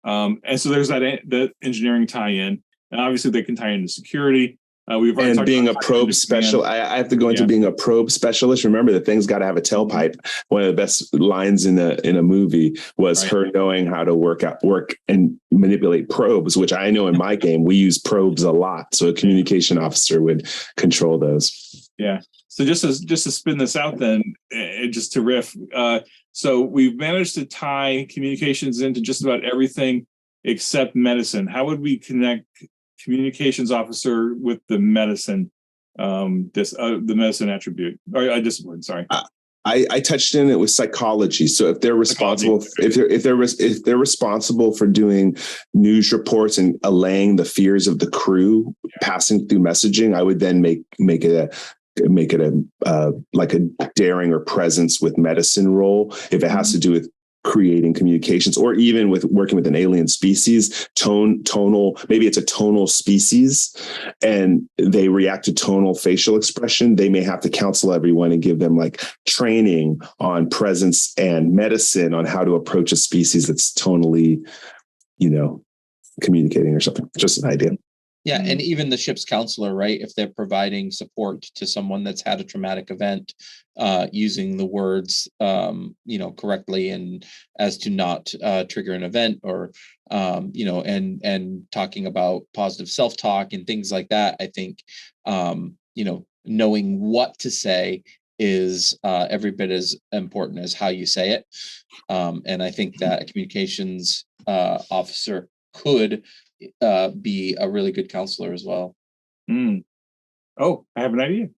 And so there's that engineering tie-in, and obviously they can tie into security. We've already talked being about a probe special. I have to go into being a probe specialist. Remember, the thing's got to have a tailpipe. One of the best lines in a movie was her knowing how to work and manipulate probes, which I know in my game we use probes a lot. So a communication officer would control those. Yeah. So just to spin this out, then just to riff. So we've managed to tie communications into just about everything except medicine. How would we connect communications officer with the medicine, the medicine attribute or discipline? Sorry, I touched in it with psychology. So if they're responsible, if they're responsible for doing news reports and allaying the fears of the crew, passing through messaging, I would then make it like a daring or presence with medicine role. If it has to do with creating communications, or even with working with an alien species, tonal, maybe it's a tonal species and they react to tonal facial expression. They may have to counsel everyone and give them like training on presence and medicine on how to approach a species that's tonally, communicating or something. Just an idea. Yeah, and even the ship's counselor, right? If they're providing support to someone that's had a traumatic event, using the words, correctly and as to not trigger an event, or and talking about positive self-talk and things like that. I think knowing what to say is every bit as important as how you say it. And I think that a communications officer could be a really good counselor as well. Oh, I have an idea.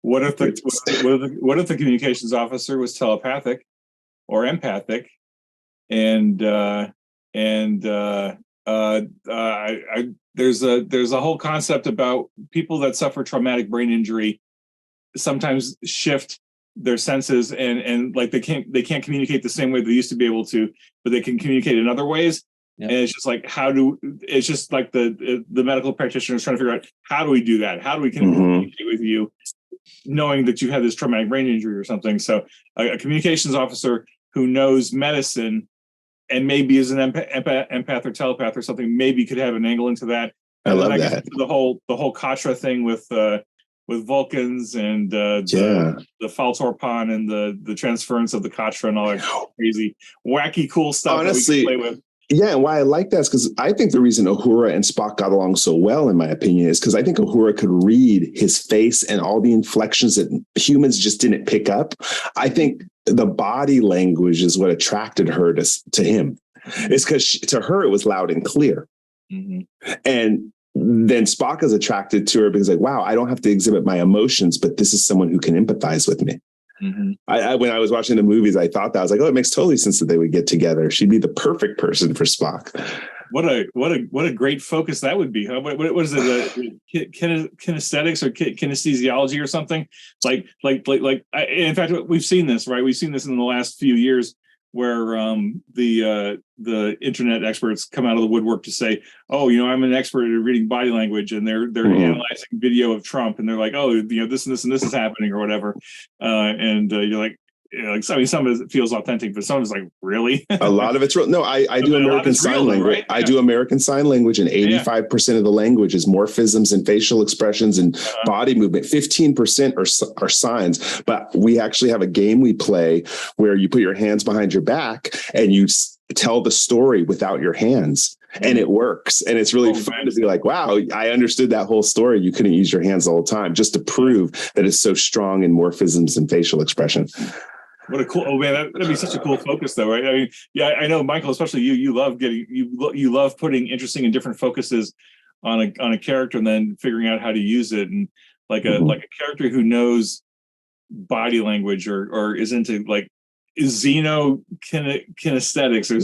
What if the communications officer was telepathic or empathic, and there's a whole concept about people that suffer traumatic brain injury sometimes shift their senses and like they can't communicate the same way they used to be able to, but they can communicate in other ways. Yeah. And it's just like it's just like the medical practitioner is trying to figure out, how do we do that? How do we communicate with you knowing that you had this traumatic brain injury or something? So a communications officer who knows medicine and maybe is an empath or telepath or something, maybe could have an angle into that. I love that. The whole Katra thing with Vulcans and the Faltorpon and the transference of the Katra and all that crazy, wacky, cool stuff. Honestly, that we can play with. Yeah, and why I like that is because I think the reason Uhura and Spock got along so well, in my opinion, is because I think Uhura could read his face and all the inflections that humans just didn't pick up. I think the body language is what attracted her to him. It's because to her it was loud and clear. Mm-hmm. And then Spock is attracted to her because like, wow, I don't have to exhibit my emotions, but this is someone who can empathize with me. Mm-hmm. When I was watching the movies, I thought that I was like, oh, it makes totally sense that they would get together. She'd be the perfect person for Spock. What a great focus that would be. Huh? What is it? Kinesthetics or kinesthesiology or something? In fact, we've seen this, right? We've seen this in the last few years, where the internet experts come out of the woodwork to say, oh, I'm an expert at reading body language, and they're analyzing video of Trump, and they're like, oh, this and this and this is happening or whatever, and you're like, some of it feels authentic, but some is like, really? A lot of it's real. No, I do American Sign Language. Right? I do American Sign Language, and 85% of the language is morphisms and facial expressions and body movement. 15% are signs. But we actually have a game we play where you put your hands behind your back and you tell the story without your hands. and it works. And it's really fun to be like, wow, I understood that whole story. You couldn't use your hands the whole time, just to prove that it's so strong in morphisms and facial expression. What a cool, oh man, that'd be such a cool focus though, right? I mean, yeah, I know, Michael, especially you love you love putting interesting and different focuses on a character and then figuring out how to use it. And like a character who knows body language or is into like kinesthetics or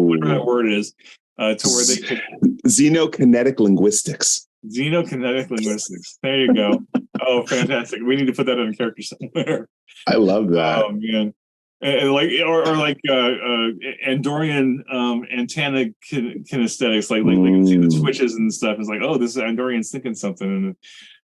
whatever that word is, to where they could xenokinetic linguistics. Xenokinetic linguistics. There you go. Oh, fantastic! We need to put that in a character somewhere. I love that. Oh man, and like or like Andorian antenna kinesthetics. Like you can see the switches and stuff. It's like, oh, this Andorian's thinking something. And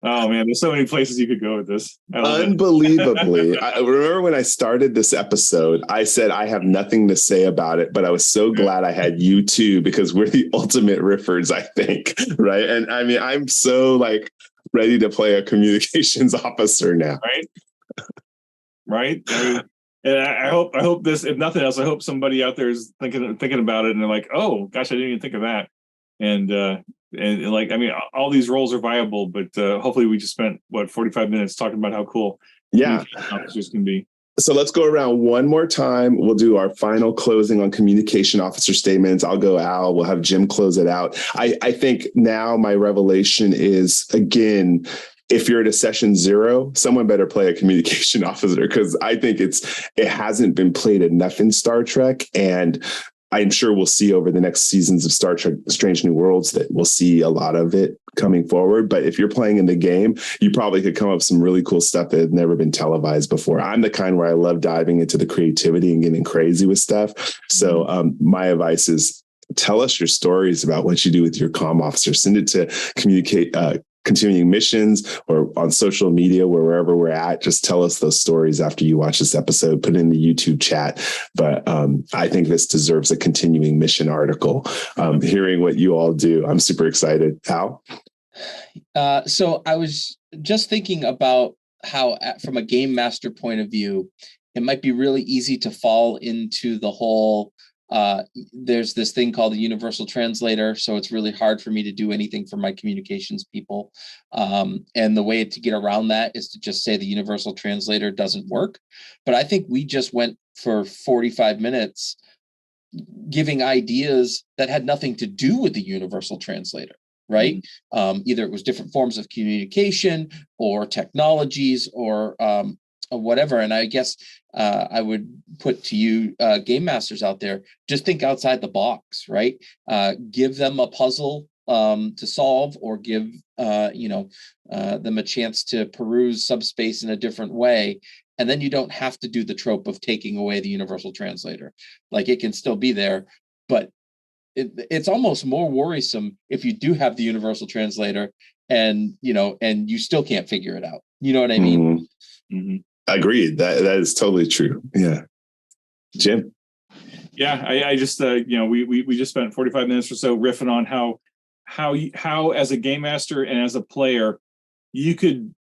oh man, there's so many places you could go with this. Unbelievably. I remember when I started this episode, I said I have nothing to say about it, but I was so glad I had you two, because we're the ultimate riffers, I think. Right. And I mean, I'm so like ready to play a communications officer now. Right. I mean, and I hope this, if nothing else, I hope somebody out there is thinking about it and they're like, oh gosh, I didn't even think of that. And like, I mean, all these roles are viable, but hopefully we just spent 45 minutes talking about how cool officers can be. So let's go around one more time. We'll do our final closing on communication officer statements. I'll go Al. We'll have Jim close it out. I think now my revelation is, again, if you're at a session 0, someone better play a communication officer, because I think it hasn't been played enough in Star Trek. And I'm sure we'll see over the next seasons of Star Trek Strange New Worlds that we'll see a lot of it coming forward. But if you're playing in the game, you probably could come up with some really cool stuff that had never been televised before. I'm the kind where I love diving into the creativity and getting crazy with stuff. So my advice is tell us your stories about what you do with your comm officer. Send it to continuing missions or on social media, wherever we're at. Just tell us those stories after you watch this episode, put it in the YouTube chat. But I think this deserves a continuing mission article. Hearing what you all do, I'm super excited. Al? So I was just thinking about how, from a game master point of view, it might be really easy to fall into the whole there's this thing called the universal translator. So it's really hard for me to do anything for my communications people. And the way to get around that is to just say the universal translator doesn't work. But I think we just went for 45 minutes giving ideas that had nothing to do with the universal translator, right? Either it was different forms of communication or technologies or whatever. And I guess I would put to you, game masters out there, just think outside the box, right? Give them a puzzle to solve, or give them a chance to peruse subspace in a different way. And then you don't have to do the trope of taking away the universal translator. Like, it can still be there, but it's almost more worrisome if you do have the universal translator and you still can't figure it out. You know what I mean? Mm-hmm. Agreed. That is totally true. Yeah. Jim? Yeah, I just, we just spent 45 minutes or so riffing on how as a game master and as a player, you could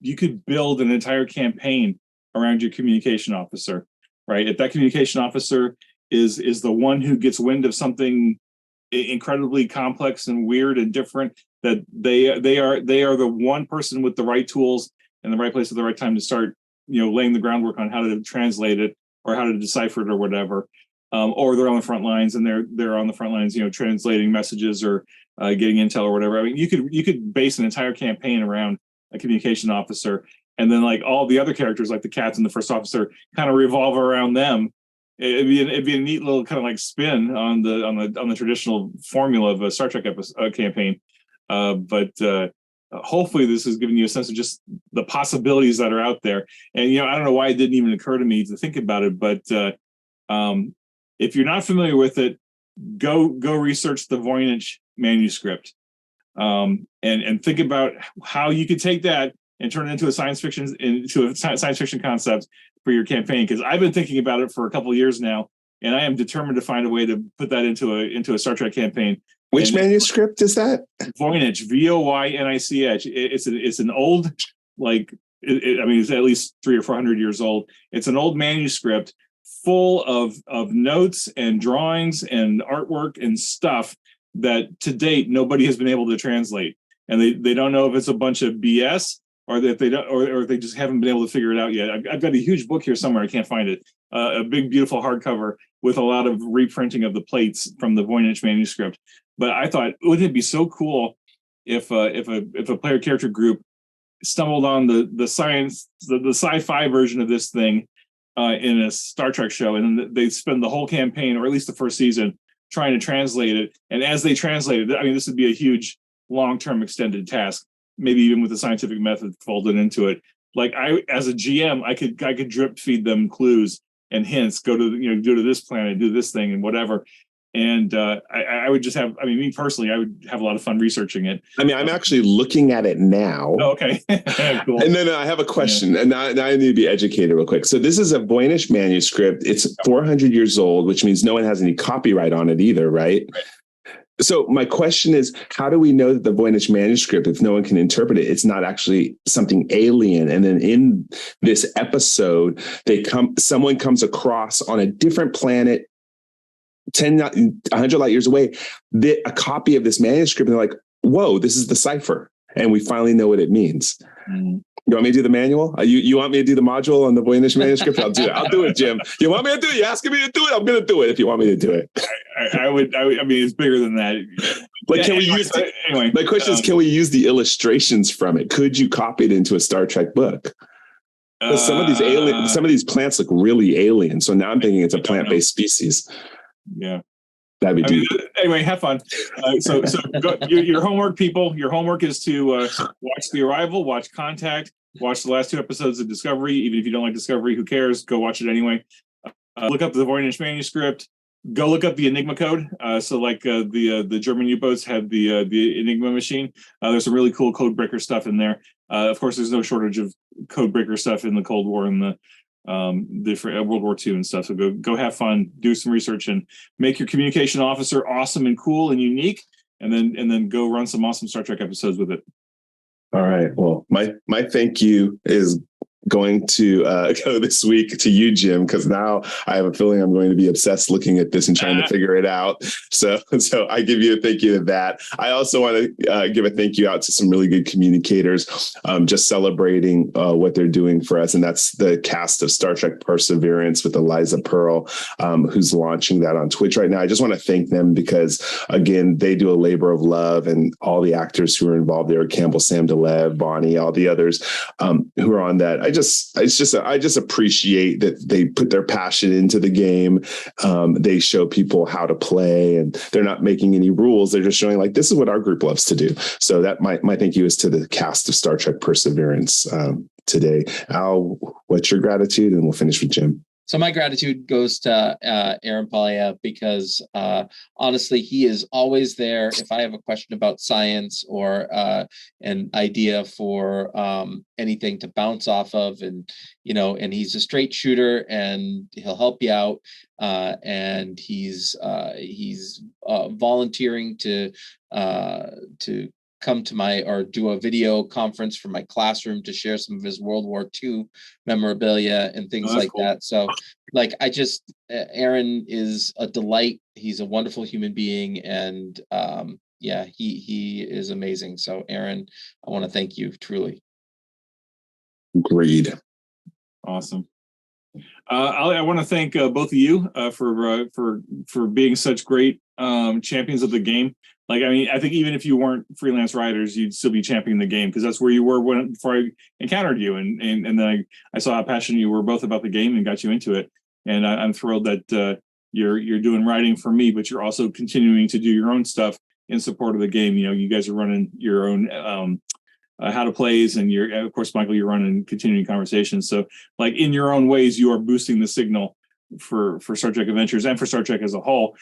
build an entire campaign around your communication officer, right? If that communication officer is the one who gets wind of something incredibly complex and weird and different, that they are the one person with the right tools and the right place at the right time to start laying the groundwork on how to translate it or how to decipher it or whatever, or they're on the front lines and they're on the front lines, translating messages or getting intel or whatever. I mean, you could base an entire campaign around a communication officer, and then like all the other characters, like the cats and the first officer, kind of revolve around them. It'd be a neat little kind of like spin on the traditional formula of a Star Trek campaign, but. Hopefully this has given you a sense of just the possibilities that are out there. And, I don't know why it didn't even occur to me to think about it, but if you're not familiar with it, go research the Voynich manuscript and think about how you could take that and turn it into a science fiction concept for your campaign. Because I've been thinking about it for a couple of years now, and I am determined to find a way to put that into a Star Trek campaign. Which manuscript is that? Voynich, Voynich. It's an old, it's at least 300 or 400 years old. It's an old manuscript full of notes and drawings and artwork and stuff that to date nobody has been able to translate, and they don't know if it's a bunch of BS or that they don't, or they just haven't been able to figure it out yet. I've got a huge book here somewhere. I can't find it. A big, beautiful hardcover with a lot of reprinting of the plates from the Voynich manuscript. But I thought, wouldn't it be so cool if a player character group stumbled on the science, the sci-fi version of this thing in a Star Trek show, and they spend the whole campaign, or at least the first season, trying to translate it. And as they translate it, I mean, this would be a huge, long-term extended task, maybe even with the scientific method folded into it. Like as a GM, I could drip feed them clues and hints. Go to this planet, do this thing, and whatever. And I would just have, I mean, me personally, I would have a lot of fun researching it. I mean, I'm actually looking at it now. Oh, okay. Cool. And then I have a question, and now I need to be educated real quick. So this is a Voynich manuscript. It's 400 years old, which means no one has any copyright on it either, right? So my question is, how do we know that the Voynich manuscript, if no one can interpret it, it's not actually something alien? And then in this episode, someone comes across on a different planet, 100 light years away, a copy of this manuscript, and they're like, whoa, this is the cipher. And we finally know what it means. Mm. You want me to do the manual? You want me to do the module on the Voynich manuscript? I'll do it. I'll do it, Jim. You want me to do it? You're asking me to do it? I'm going to do it if you want me to do it. I would. I mean, it's bigger than that. Like, can we use? Anyway, my question is, can we use the illustrations from it? Could you copy it into a Star Trek book? Some of these plants look really alien. So now I'm thinking it's a plant-based species. Yeah. That'd be deep. Anyway, have fun. So your homework, people. Your homework is to watch The Arrival, watch Contact, watch the last 2 episodes of Discovery. Even if you don't like Discovery, who cares? Go watch it anyway. Look up the Voynich manuscript. Go look up the Enigma code. So like the German U-boats had the Enigma machine. There's some really cool code breaker stuff in there. Of course, there's no shortage of code breaker stuff in the Cold War and the World War II and stuff. So go have fun, do some research, and make your communication officer awesome and cool and unique, and then go run some awesome Star Trek episodes with it. All right. Well, my thank you is going to go this week to you, Jim, because now I have a feeling I'm going to be obsessed looking at this and trying to figure it out. So I give you a thank you to that. I also want to give a thank you out to some really good communicators, just celebrating what they're doing for us. And that's the cast of Star Trek Perseverance with Eliza Pearl, who's launching that on Twitch right now. I just want to thank them because, again, they do a labor of love, and all the actors who are involved there, Campbell, Sam DeLev, Bonnie, all the others who are on that. I just appreciate that they put their passion into the game. They show people how to play, and they're not making any rules. They're just showing, like, this is what our group loves to do. So that my thank you is to the cast of Star Trek Perseverance today. Al, what's your gratitude? And we'll finish with Jim. So my gratitude goes to Aaron Polyev, because honestly, he is always there. If I have a question about science or an idea for anything to bounce off of, and he's a straight shooter, and he'll help you out. And he's volunteering to come to or do a video conference for my classroom to share some of his World War II memorabilia and things like cool. that. So Aaron is a delight. He's a wonderful human being. And he is amazing. So Aaron, I want to thank you truly. Agreed. Awesome. I want to thank both of you for being such great champions of the game. Like, I mean, I think even if you weren't freelance writers, you'd still be championing the game, because that's where you were before I encountered you. And then I saw how passionate you were both about the game and got you into it. And I'm thrilled that you're doing writing for me, but you're also continuing to do your own stuff in support of the game. You guys are running your own how to plays, and of course, Michael, you're running continuing conversations. So, like, in your own ways, you are boosting the signal for Star Trek Adventures and for Star Trek as a whole.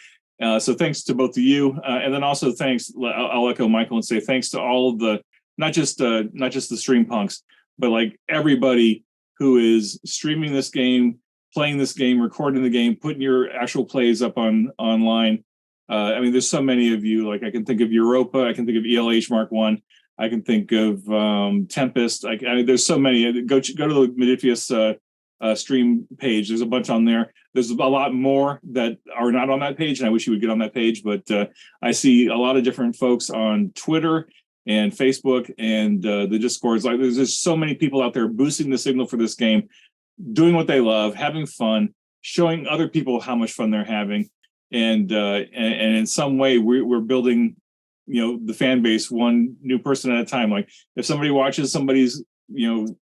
So thanks to both of you, and then also thanks. I'll echo Michael and say thanks to all of the not just the stream punks, but like everybody who is streaming this game, playing this game, recording the game, putting your actual plays up online. I mean, there's so many of you. Like, I can think of Europa, I can think of ELH Mark 1, I can think of Tempest. There's so many. Go to the Modiphius stream page. There's a bunch on there. There's a lot more that are not on that page, and I wish you would get on that page. But I see a lot of different folks on Twitter and Facebook and the Discords. Like, there's just so many people out there boosting the signal for this game, doing what they love, having fun, showing other people how much fun they're having, and in some way we're building, the fan base one new person at a time. Like, if somebody watches somebody's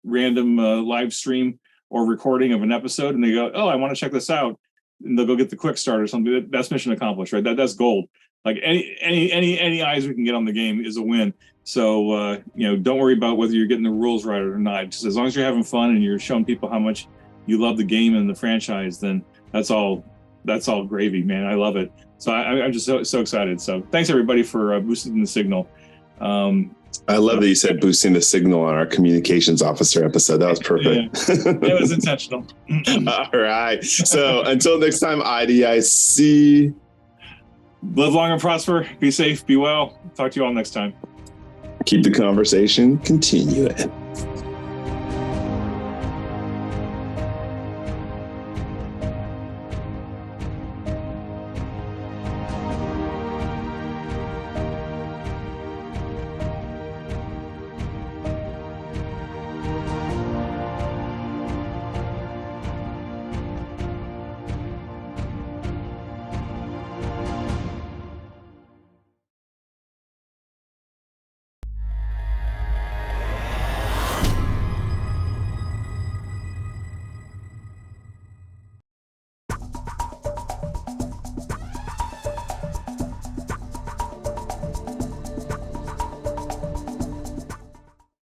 random live stream or recording of an episode and they go, oh, I want to check this out, and they'll go get the quick start or something, that's mission accomplished, right? That's gold. Like, any eyes we can get on the game is a win. So don't worry about whether you're getting the rules right or not. Just as long as you're having fun and you're showing people how much you love the game and the franchise, then that's all gravy, man. I love it. So I'm just so excited. So thanks everybody for boosting the signal. I love that you said boosting the signal on our communications officer episode. That was perfect. Yeah, it was intentional. All right. So until next time, IDIC. Live long and prosper. Be safe. Be well. Talk to you all next time. Keep the conversation continuing.